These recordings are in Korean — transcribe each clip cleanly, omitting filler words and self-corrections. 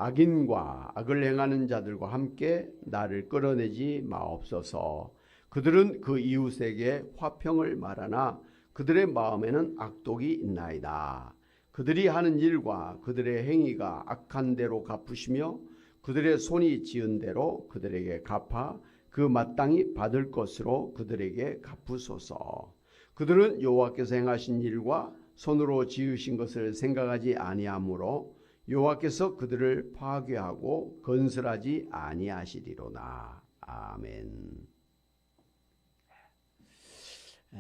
악인과 악을 행하는 자들과 함께 나를 끌어내지 마옵소서. 그들은 그 이웃에게 화평을 말하나 그들의 마음에는 악독이 있나이다. 그들이 하는 일과 그들의 행위가 악한 대로 갚으시며 그들의 손이 지은 대로 그들에게 갚아 그 마땅히 받을 것으로 그들에게 갚으소서. 그들은 여호와께서 행하신 일과 손으로 지으신 것을 생각하지 아니하므로 여호와께서 그들을 파괴하고 건설하지 아니하시리로다. 아멘.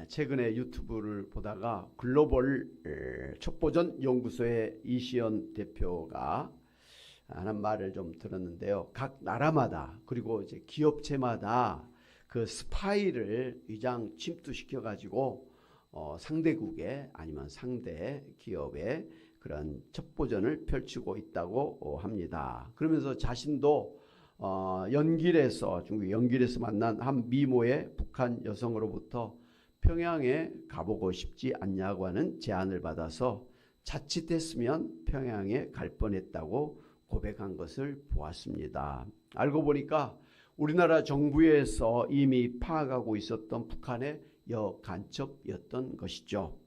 최근에 유튜브를 보다가 글로벌 첩보전 연구소의 이시연 대표가 하는 말을 좀 들었는데요. 각 나라마다 그리고 이제 기업체마다 그 스파이를 위장 침투시켜 가지고 상대국에 아니면 상대 기업에 그런 첩보전을 펼치고 있다고 합니다. 그러면서 자신도 연길에서 중국 연길에서 만난 한 미모의 북한 여성으로부터 평양에 가보고 싶지 않냐고 하는 제안을 받아서 자칫했으면 평양에 갈 뻔했다고 고백한 것을 보았습니다. 알고 보니까 우리나라 정부에서 이미 파악하고 있었던 북한의 여간첩이었던 것이죠.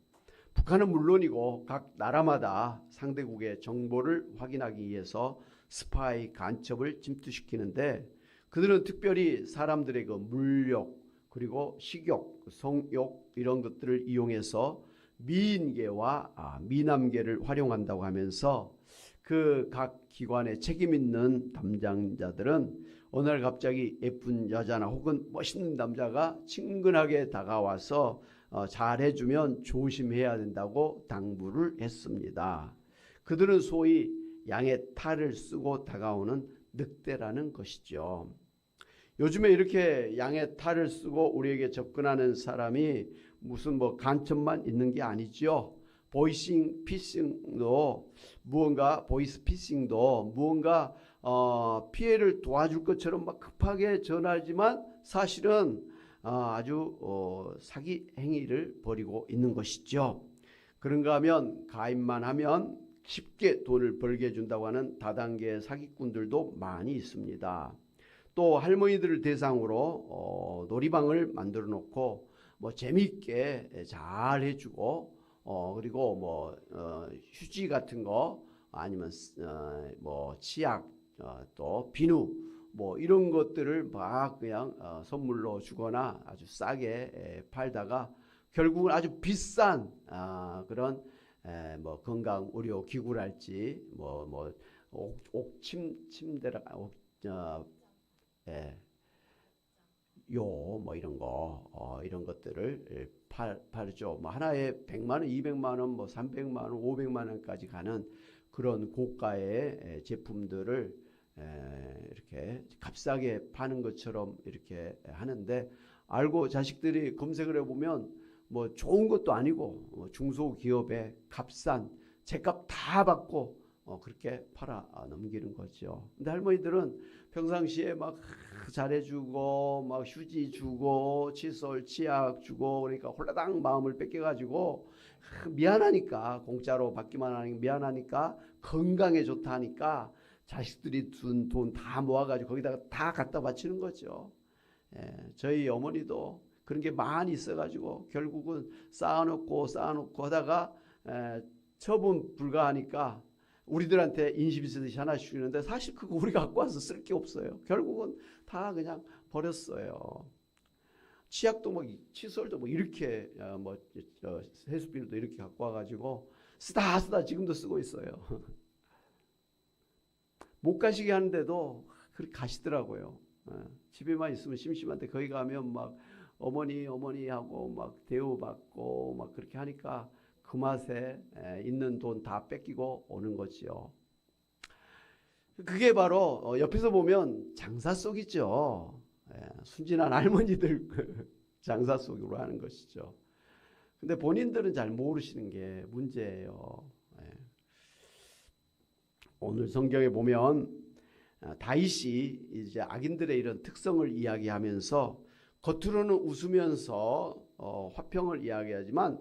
북한은 물론이고 각 나라마다 상대국의 정보를 확인하기 위해서 스파이 간첩을 침투시키는데 그들은 특별히 사람들의 그 물욕 그리고 식욕, 성욕 이런 것들을 이용해서 미인계와 미남계를 활용한다고 하면서 그 각 기관의 책임 있는 담당자들은 어느 날 갑자기 예쁜 여자나 혹은 멋있는 남자가 친근하게 다가와서 잘해주면 조심해야 된다고 당부를 했습니다. 그들은 소위 양의 탈을 쓰고 다가오는 늑대라는 것이죠. 요즘에 이렇게 양의 탈을 쓰고 우리에게 접근하는 사람이 무슨 뭐 간첩만 있는 게 아니죠. 보이스 피싱도 무언가 피해를 도와줄 것처럼 막 급하게 전하지만 사실은 아주 사기 행위를 벌이고 있는 것이죠. 그런가 하면 가입만 하면 쉽게 돈을 벌게 해준다고 하는 다단계 사기꾼들도 많이 있습니다. 또 할머니들을 대상으로 놀이방을 만들어 놓고 뭐 재미있게 잘 해주고 그리고 뭐 휴지 같은 거 아니면 뭐 치약 또 비누 뭐 이런 것들을 막 그냥 선물로 주거나 아주 싸게 팔다가 결국은 아주 비싼 그런 뭐 건강 의료 기구랄지 뭐 침대라 뭐 이런 거 이런 것들을 팔죠. 뭐 하나에 100만 원, 200만 원, 뭐 300만 원, 500만 원까지 가는 그런 고가의 제품들을 이렇게 값싸게 파는 것처럼 이렇게 하는데 알고 자식들이 검색을 해보면 뭐 좋은 것도 아니고 중소기업에 값싼 제값 다 받고 그렇게 팔아 넘기는 거죠. 근데 할머니들은 평상시에 막 잘해주고 막 휴지 주고 칫솔 치약 주고 그러니까 홀라당 마음을 뺏겨가지고 미안하니까 공짜로 받기만 하니 미안하니까 건강에 좋다 하니까 자식들이 준 돈 다 모아가지고 거기다가 다 갖다 바치는 거죠. 저희 어머니도 그런 게 많이 있어가지고 결국은 쌓아놓고 하다가 처분 불가하니까 우리들한테 인심 있으듯이 하나씩 주는데 사실 그거 우리가 갖고 와서 쓸 게 없어요. 결국은 다 그냥 버렸어요. 치약도 뭐 칫솔도 뭐 이렇게 뭐 세수비누도 이렇게 갖고 와가지고 쓰다 지금도 쓰고 있어요. 못 가시게 하는데도 그렇게 가시더라고요. 집에만 있으면 심심한데 거기 가면 막 어머니 하고 막 대우받고 막 그렇게 하니까 그 맛에 있는 돈 다 뺏기고 오는 거지요. 그게 바로 옆에서 보면 장사 속이죠. 순진한 할머니들 장사 속으로 하는 것이죠. 근데 본인들은 잘 모르시는 게 문제예요. 오늘 성경에 보면 다윗이 이제 악인들의 이런 특성을 이야기하면서 겉으로는 웃으면서 화평을 이야기하지만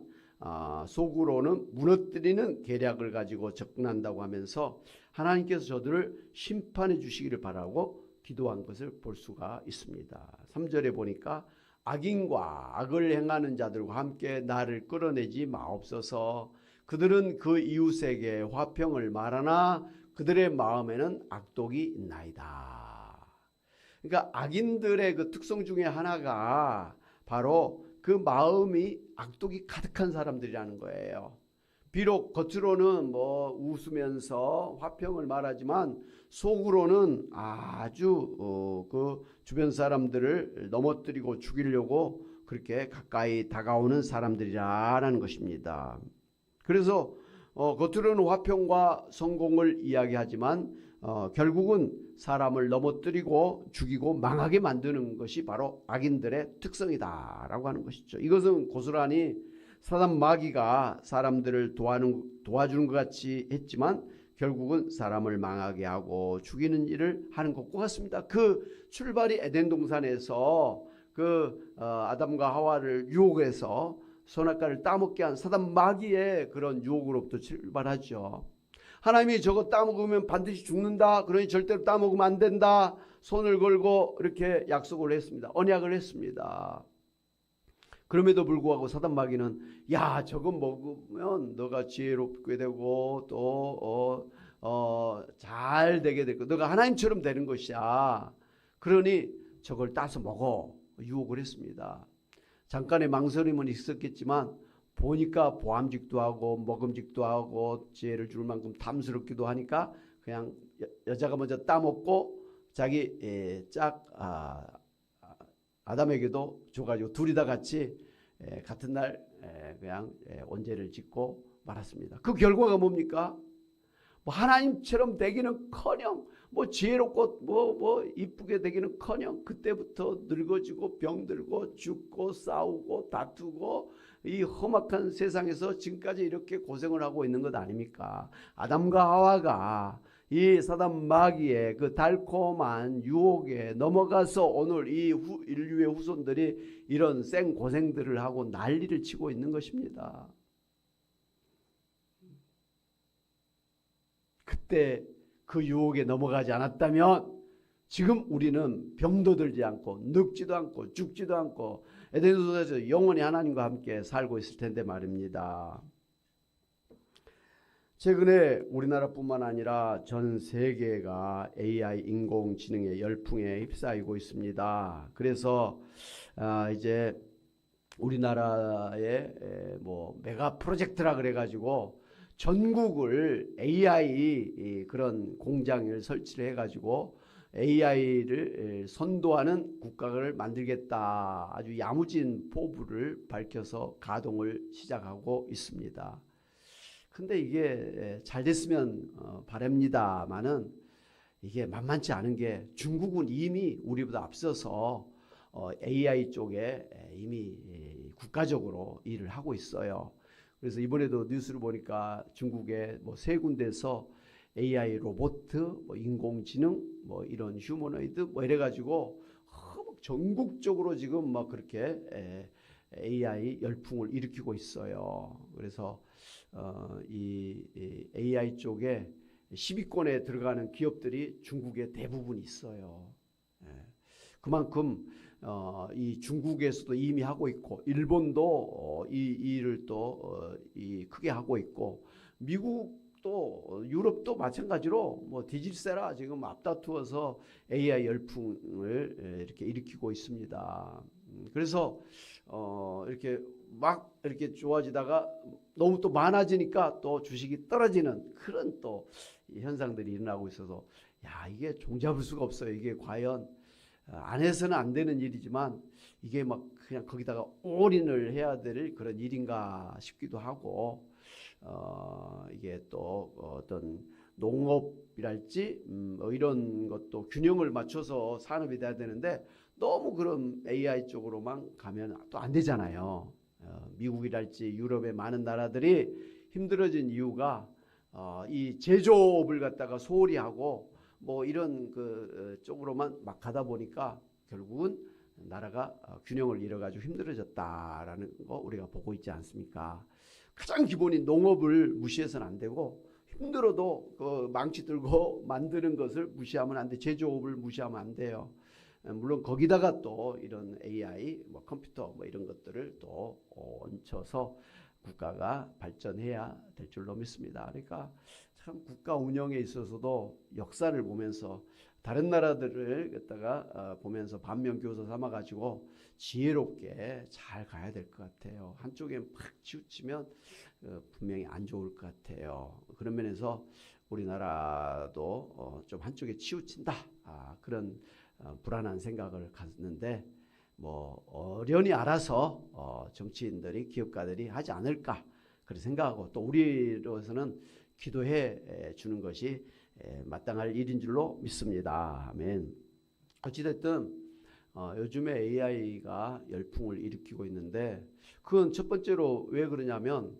속으로는 무너뜨리는 계략을 가지고 접근한다고 하면서 하나님께서 저들을 심판해 주시기를 바라고 기도한 것을 볼 수가 있습니다. 3절에 보니까 악인과 악을 행하는 자들과 함께 나를 끌어내지 마옵소서. 그들은 그 이웃에게 화평을 말하나 그들의 마음에는 악독이 있나이다. 그러니까 악인들의 그 특성 중에 하나가 바로 그 마음이 악독이 가득한 사람들이라는 거예요. 비록 겉으로는 뭐 웃으면서 화평을 말하지만 속으로는 아주 그 주변 사람들을 넘어뜨리고 죽이려고 그렇게 가까이 다가오는 사람들이라는 것입니다. 그래서 겉으로는 화평과 성공을 이야기하지만 결국은 사람을 넘어뜨리고 죽이고 망하게 만드는 것이 바로 악인들의 특성이다라고 하는 것이죠. 이것은 고스란히 사단 마귀가 사람들을 도와주는 것 같이 했지만 결국은 사람을 망하게 하고 죽이는 일을 하는 것과 같습니다. 그 출발이 에덴 동산에서 아담과 하와를 유혹해서 선악과를 따먹게 한 사단 마귀의 그런 유혹으로부터 출발하죠. 하나님이 저거 따먹으면 반드시 죽는다. 그러니 절대로 따먹으면 안 된다. 손을 걸고 이렇게 약속을 했습니다. 언약을 했습니다. 그럼에도 불구하고 사단 마귀는 야 저거 먹으면 너가 지혜롭게 되고 또 잘 되게 될 거. 너가 하나님처럼 되는 것이야. 그러니 저걸 따서 먹어. 유혹을 했습니다. 잠깐의 망설임은 있었겠지만 보니까 보암직도 하고 먹음직도 하고 지혜를 줄 만큼 탐스럽기도 하니까 그냥 여자가 먼저 따먹고 자기 아담에게도 줘가지고 둘이 다 같이 같은 날 그냥 언제를 짓고 말았습니다. 그 결과가 뭡니까? 뭐 하나님처럼 되기는커녕 뭐 지혜롭고 뭐 이쁘게 되기는커녕 그때부터 늙어지고 병들고 죽고 싸우고 다투고 이 험악한 세상에서 지금까지 이렇게 고생을 하고 있는 것 아닙니까? 아담과 하와가 이 사단 마귀의 그 달콤한 유혹에 넘어가서 오늘 이 인류의 후손들이 이런 생고생들을 하고 난리를 치고 있는 것입니다. 그때 그 유혹에 넘어가지 않았다면 지금 우리는 병도 들지 않고 늙지도 않고 죽지도 않고 에덴 동산에서 영원히 하나님과 함께 살고 있을 텐데 말입니다. 최근에 우리나라뿐만 아니라 전 세계가 AI 인공지능의 열풍에 휩싸이고 있습니다. 그래서 이제 우리나라의 뭐 메가 프로젝트라 그래가지고 전국을 AI 그런 공장을 설치를 해가지고 AI를 선도하는 국가를 만들겠다. 아주 야무진 포부를 밝혀서 가동을 시작하고 있습니다. 근데 이게 잘 됐으면 바랍니다만은 이게 만만치 않은 게 중국은 이미 우리보다 앞서서 AI 쪽에 이미 국가적으로 일을 하고 있어요. 그래서 이번에도 뉴스를 보니까 중국의 뭐 세 군데서 AI 로봇, 뭐 인공지능, 뭐 이런 휴머노이드 뭐 이래가지고 전국적으로 지금 막 그렇게 AI 열풍을 일으키고 있어요. 그래서 이 AI 쪽에 10위권에 들어가는 기업들이 중국에 대부분 있어요. 그만큼 이 중국에서도 이미 하고 있고 일본도 이 일을 또 크게 하고 있고 미국도 유럽도 마찬가지로 뭐 뒤질세라 지금 앞다투어서 AI 열풍을 이렇게 일으키고 있습니다. 그래서 이렇게 막 이렇게 좋아지다가 너무 또 많아지니까 또 주식이 떨어지는 그런 또 현상들이 일어나고 있어서 야 이게 종잡을 수가 없어요. 이게 과연 안 해서는 안 되는 일이지만 이게 막 그냥 거기다가 올인을 해야 될 그런 일인가 싶기도 하고 이게 또 어떤 농업이랄지 이런 것도 균형을 맞춰서 산업이 돼야 되는데 너무 그런 AI 쪽으로만 가면 또 안 되잖아요. 미국이랄지 유럽의 많은 나라들이 힘들어진 이유가 이 제조업을 갖다가 소홀히 하고 뭐 이런 그 쪽으로만 막 가다 보니까 결국은 나라가 균형을 잃어가지고 힘들어졌다라는 거 우리가 보고 있지 않습니까? 가장 기본인 농업을 무시해서는 안 되고, 힘들어도 그 망치 들고 만드는 것을 무시하면 안 돼. 제조업을 무시하면 안 돼요. 물론 거기다가 또 이런 AI, 뭐 컴퓨터 뭐 이런 것들을 또 얹혀서 국가가 발전해야 될 줄로 믿습니다. 그러니까 참 국가 운영에 있어서도 역사를 보면서 다른 나라들을 갖다가 보면서 반면교사 삼아가지고 지혜롭게 잘 가야 될 것 같아요. 한쪽에 팍 치우치면 분명히 안 좋을 것 같아요. 그런 면에서 우리나라도 좀 한쪽에 치우친다, 그런 불안한 생각을 갖는데, 뭐 어련히 알아서 정치인들이, 기업가들이 하지 않을까 그렇게 생각하고, 또 우리로서는 기도해 주는 것이 마땅할 일인 줄로 믿습니다. 아멘. 어찌됐든 요즘에 AI가 열풍을 일으키고 있는데, 그건 첫 번째로 왜 그러냐면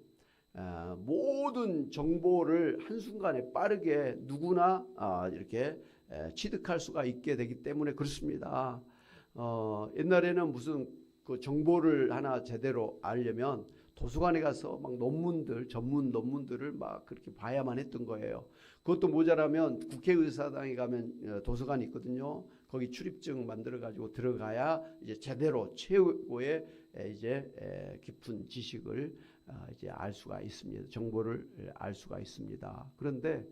모든 정보를 한순간에 빠르게 누구나 이렇게 취득할 수가 있게 되기 때문에 그렇습니다. 옛날에는 무슨 그 정보를 하나 제대로 알려면 도서관에 가서 막 논문들, 전문 논문들을 막 그렇게 봐야만 했던 거예요. 그것도 모자라면 국회의사당에 가면 도서관이 있거든요. 거기 출입증 만들어 가지고 들어가야 이제 제대로 최고의 이제 깊은 지식을 이제 알 수가 있습니다. 정보를 알 수가 있습니다. 그런데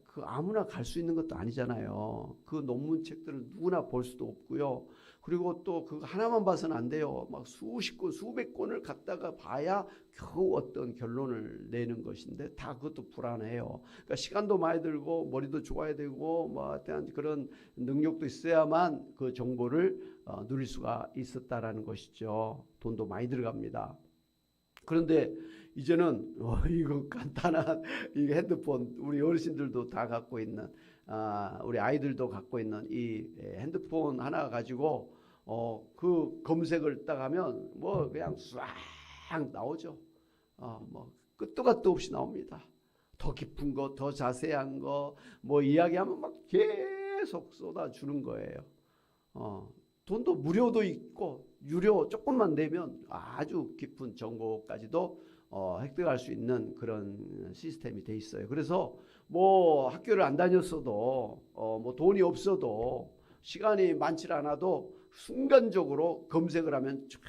그 아무나 갈 수 있는 것도 아니잖아요. 그 논문책들을 누구나 볼 수도 없고요. 그리고 또 그 하나만 봐서는 안 돼요. 막 수십 권, 수백 권을 갖다가 봐야 겨우 어떤 결론을 내는 것인데, 다 그것도 불안해요. 그러니까 시간도 많이 들고 머리도 좋아야 되고 뭐 그런 능력도 있어야만 그 정보를 누릴 수가 있었다라는 것이죠. 돈도 많이 들어갑니다. 그런데 이제는 이거 간단한 이 핸드폰, 우리 어르신들도 다 갖고 있는, 우리 아이들도 갖고 있는 이 핸드폰 하나 가지고 그 검색을 딱 하면 뭐 그냥 싹 나오죠. 뭐 끝도 갓도 없이 나옵니다. 더 깊은 거, 더 자세한 거 뭐 이야기하면 막 계속 쏟아주는 거예요. 돈도 무료도 있고 유료 조금만 내면 아주 깊은 정보까지도 획득할 수 있는 그런 시스템이 돼 있어요. 그래서 뭐 학교를 안 다녔어도 뭐 돈이 없어도 시간이 많지 않아도 순간적으로 검색을 하면 쫙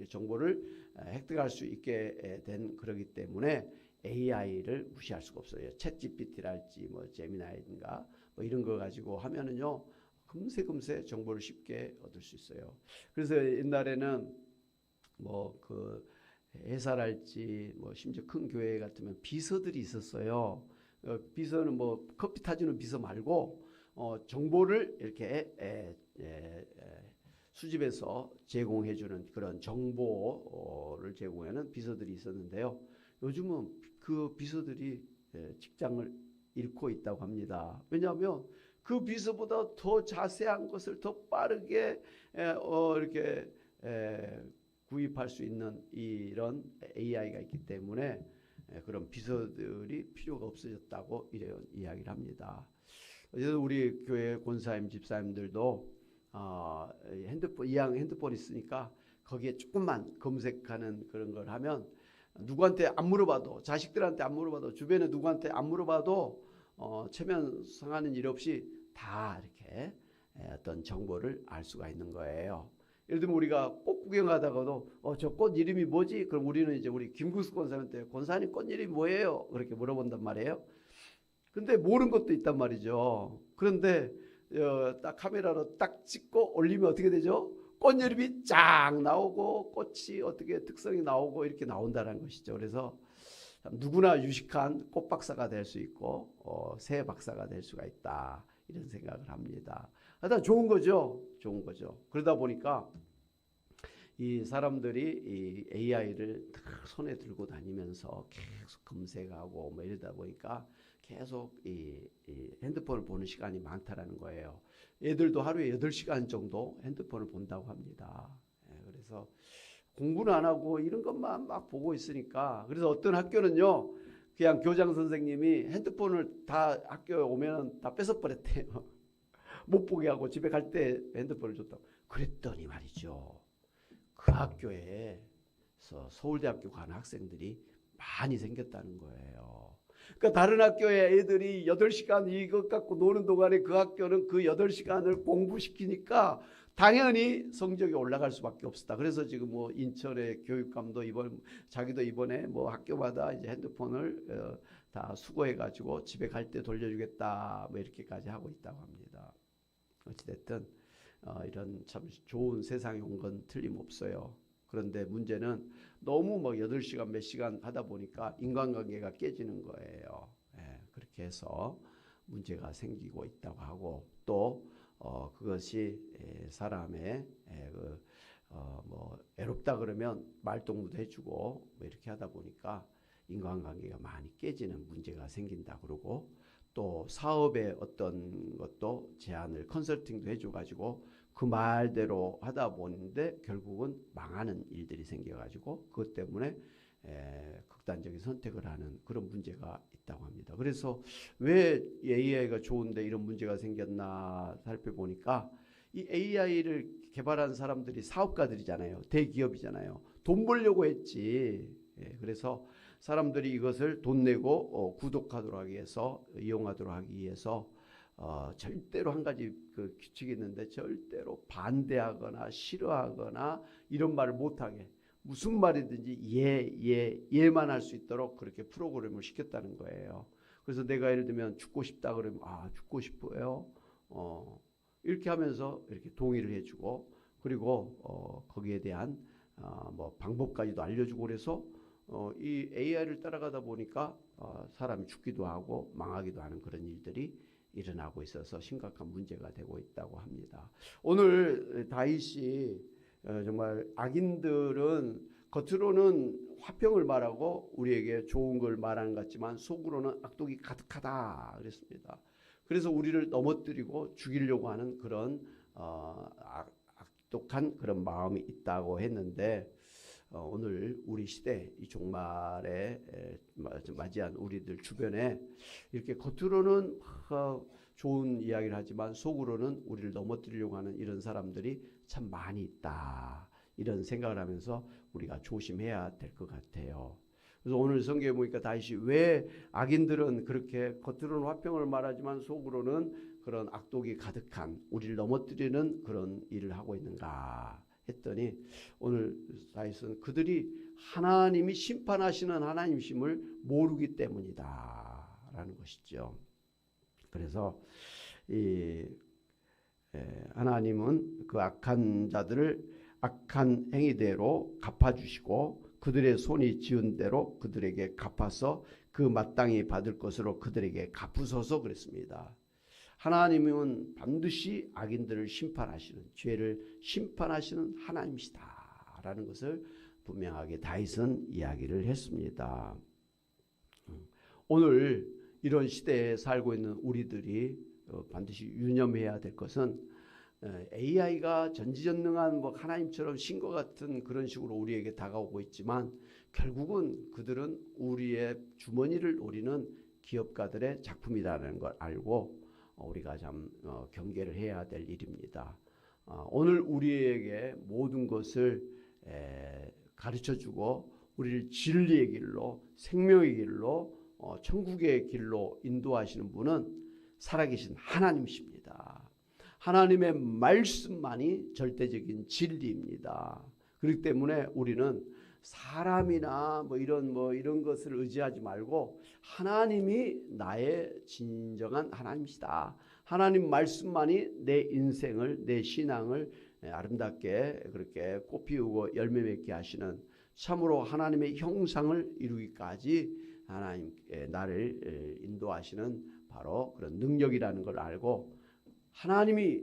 정보를 획득할 수 있게 된, 그러기 때문에 AI를 무시할 수가 없어요. 챗 GPT랄지 뭐 제미나이인가 뭐 이런 거 가지고 하면은요, 금세 정보를 쉽게 얻을 수 있어요. 그래서 옛날에는 뭐 그 회사랄지 뭐 심지어 큰 교회 같으면 비서들이 있었어요. 비서는 뭐 커피 타주는 비서 말고 정보를 이렇게 수집해서 제공해주는 그런 정보를 제공하는 비서들이 있었는데요. 요즘은 그 비서들이 직장을 잃고 있다고 합니다. 왜냐하면 그 비서보다 더 자세한 것을 더 빠르게 이렇게 구입할 수 있는 이런 AI가 있기 때문에 그런 비서들이 필요가 없어졌다고 이런 이야기를 합니다. 그래서 우리 교회 권사님, 집사님들도 핸드폰, 이왕 핸드폰 있으니까 거기에 조금만 검색하는 그런 걸 하면, 누구한테 안 물어봐도, 자식들한테 안 물어봐도, 주변에 누구한테 안 물어봐도 체면 상하는 일 없이 다 이렇게 어떤 정보를 알 수가 있는 거예요. 예를 들면 우리가 꽃 구경하다가도 저 꽃 이름이 뭐지? 그럼 우리는 이제 우리 김구수 권사님한테 권사님 꽃 이름이 뭐예요? 그렇게 물어본단 말이에요. 근데 모르는 것도 있단 말이죠. 그런데 딱 카메라로 딱 찍고 올리면 어떻게 되죠? 꽃 이름이 쫙 나오고 꽃이 어떻게 특성이 나오고 이렇게 나온다는 것이죠. 그래서 누구나 유식한 꽃 박사가 될 수 있고 새 박사가 될 수가 있다, 이런 생각을 합니다. 하여튼 좋은 거죠. 좋은 거죠. 그러다 보니까 이 사람들이 이 AI를 손에 들고 다니면서 계속 검색하고 뭐 이러다 보니까 계속 이 핸드폰을 보는 시간이 많다라는 거예요. 애들도 하루에 8시간 정도 핸드폰을 본다고 합니다. 그래서 공부는 안 하고 이런 것만 막 보고 있으니까, 그래서 어떤 학교는요, 그냥 교장 선생님이 핸드폰을 다 학교에 오면 다 뺏어버렸대요. 못 보게 하고 집에 갈 때 핸드폰을 줬다고. 그랬더니 말이죠, 그 학교에서 서울대학교 가는 학생들이 많이 생겼다는 거예요. 그러니까 다른 학교에 애들이 8시간 이것 갖고 노는 동안에 그 학교는 그 8시간을 공부시키니까 당연히 성적이 올라갈 수밖에 없었다. 그래서 지금 뭐 인천의 교육감도 자기도 이번에 뭐 학교마다 이제 핸드폰을 다 수거해가지고 집에 갈 때 돌려주겠다 뭐 이렇게까지 하고 있다고 합니다. 어찌됐든 이런 참 좋은 세상에 온 건 틀림없어요. 그런데 문제는 너무 뭐 8시간 몇 시간 하다 보니까 인간관계가 깨지는 거예요. 그렇게 해서 문제가 생기고 있다고 하고 또 그것이 사람의 뭐 애롭다 그러면 말동무도 해주고 뭐 이렇게 하다 보니까 인간관계가 많이 깨지는 문제가 생긴다 그러고 또 사업의 어떤 것도 제안을 컨설팅도 해줘가지고 그 말대로 하다 보는데 결국은 망하는 일들이 생겨가지고 그것 때문에 극단적인 선택을 하는 그런 문제가 있다고 합니다. 그래서 왜 AI가 좋은데 이런 문제가 생겼나 살펴보니까 이 AI를 개발한 사람들이 사업가들이잖아요. 대기업이잖아요. 돈 벌려고 했지. 그래서 사람들이 이것을 돈 내고 구독하도록 하기 위해서 이용하도록 하기 위해서 절대로 한 가지 그 규칙이 있는데 절대로 반대하거나 싫어하거나 이런 말을 못하게 무슨 말이든지 예만 할 수 있도록 그렇게 프로그램을 시켰다는 거예요. 그래서 내가 예를 들면 죽고 싶다 그러면 죽고 싶어요. 이렇게 하면서 이렇게 동의를 해주고 그리고 거기에 대한 뭐 방법까지도 알려주고 그래서 이 AI를 따라가다 보니까 사람이 죽기도 하고 망하기도 하는 그런 일들이 일어나고 있어서 심각한 문제가 되고 있다고 합니다. 오늘 다윗이 정말 악인들은 겉으로는 화평을 말하고 우리에게 좋은 걸 말하는 것 같지만 속으로는 악독이 가득하다 그랬습니다. 그래서 우리를 넘어뜨리고 죽이려고 하는 그런 악독한 그런 마음이 있다고 했는데 오늘 우리 시대 이 종말에 맞이한 우리들 주변에 이렇게 겉으로는 좋은 이야기를 하지만 속으로는 우리를 넘어뜨리려고 하는 이런 사람들이 참 많이 있다. 이런 생각을 하면서 우리가 조심해야 될 것 같아요. 그래서 오늘 성경에 보니까 다윗이 왜 악인들은 그렇게 겉으로는 화평을 말하지만 속으로는 그런 악독이 가득한 우리를 넘어뜨리는 그런 일을 하고 있는가 했더니 오늘 다윗은 그들이 하나님이 심판하시는 하나님이심을 모르기 때문이다 라는 것이죠. 그래서 하나님은 그 악한 자들을 악한 행위대로 갚아주시고 그들의 손이 지은 대로 그들에게 갚아서 그 마땅히 받을 것으로 그들에게 갚으소서 그랬습니다. 하나님은 반드시 악인들을 심판하시는 죄를 심판하시는 하나님이시다 라는 것을 분명하게 다윗은 이야기를 했습니다. 오늘 이런 시대에 살고 있는 우리들이 반드시 유념해야 될 것은 AI가 전지전능한 뭐 하나님처럼 신과 같은 그런 식으로 우리에게 다가오고 있지만 결국은 그들은 우리의 주머니를 노리는 기업가들의 작품이라는 걸 알고 우리가 참 경계를 해야 될 일입니다. 오늘 우리에게 모든 것을 가르쳐주고 우리를 진리의 길로 생명의 길로 천국의 길로 인도하시는 분은 살아계신 하나님이십니다. 하나님의 말씀만이 절대적인 진리입니다. 그렇기 때문에 우리는 사람이나 뭐 이런 것을 의지하지 말고 하나님이 나의 진정한 하나님이시다. 하나님 말씀만이 내 인생을 내 신앙을 아름답게 그렇게 꽃피우고 열매 맺게 하시는 참으로 하나님의 형상을 이루기까지 하나님 나를 인도하시는 바로 그런 능력이라는 걸 알고 하나님이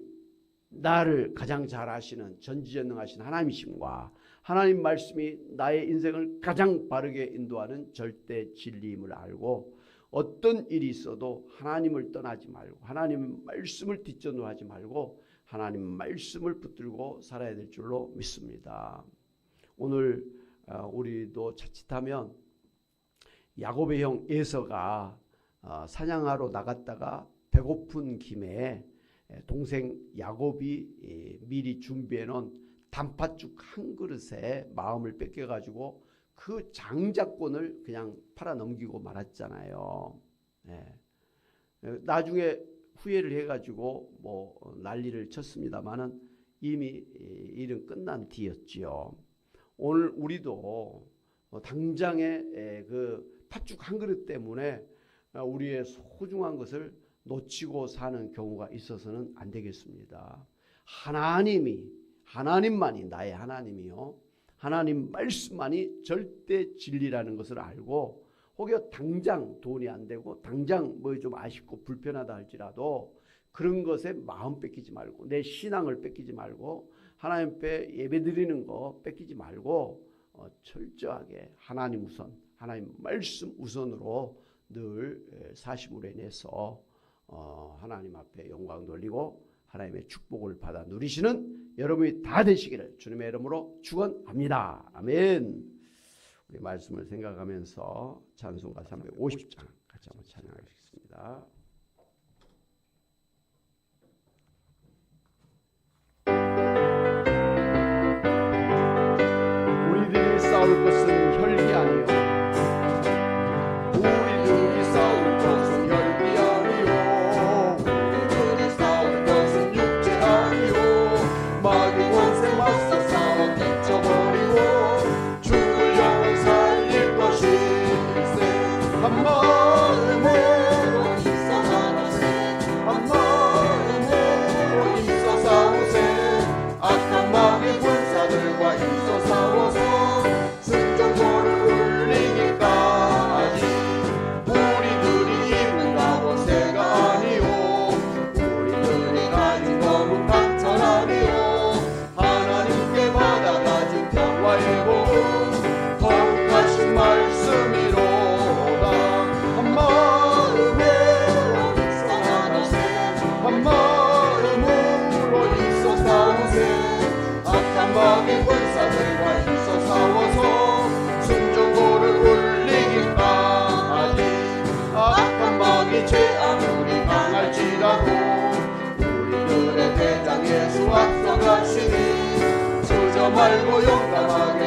나를 가장 잘 아시는 전지전능하신 하나님이심과 하나님 말씀이 나의 인생을 가장 바르게 인도하는 절대 진리임을 알고 어떤 일이 있어도 하나님을 떠나지 말고 하나님 말씀을 뒷전으로 하지 말고 하나님 말씀을 붙들고 살아야 될 줄로 믿습니다. 오늘 우리도 자칫하면 야곱의 형 에서가 사냥하러 나갔다가 배고픈 김에 동생 야곱이 미리 준비해 놓은 단팥죽 한 그릇에 마음을 뺏겨가지고 그 장자권을 그냥 팔아넘기고 말았잖아요. 예. 나중에 후회를 해가지고 뭐 난리를 쳤습니다만은 이미 일은 끝난 뒤였지요. 오늘 우리도 당장의 그 팥죽 한 그릇 때문에 우리의 소중한 것을 놓치고 사는 경우가 있어서는 안 되겠습니다. 하나님만이 나의 하나님이요, 하나님 말씀만이 절대 진리라는 것을 알고, 혹여 당장 돈이 안 되고 당장 뭐 좀 아쉽고 불편하다 할지라도 그런 것에 마음 뺏기지 말고, 내 신앙을 뺏기지 말고, 하나님 앞에 예배 드리는 거 뺏기지 말고 철저하게 하나님 우선, 하나님 말씀 우선으로 늘 사심으로 인해서 하나님 앞에 영광 돌리고 하나님의 축복을 받아 누리시는 여러분이 다 되시기를 주님의 이름으로 축원합니다. 아멘. 우리 말씀을 생각하면서 찬송가 350장 같이 한번 찬양하겠습니다. 우리들이 싸울 것은 혈기 아니요, 우리들이 싸울 것은 혈기 아니요, 우리들이 싸울 것은 육체 아니요, 마귀 권세 맞서 싸워 비춰버리고 죽을 영혼 살릴 것일세. 한 마음으로 힘써 나가세, 한 마음으로 힘써 싸우세. 악한 마귀 군사들과 힘써 싸워서 승전보를 울리기까지. 우리들이 입은 갑옷새가 아니요, 우리들이 가진 검은 강철 아니요, 하나님께 받아가진 평화의 복음 거룩하신 말씀이로다. 한 마음으로 힘써 나가세, 한 마음으로 힘써 싸우세. 악한 마귀 군사들과 힘써 싸워서 승전보를 울리기까지. 악한 마귀 죄 아무리 강할지라도 우리들의 대장 예수 앞서가시니 주저 말고 용감하게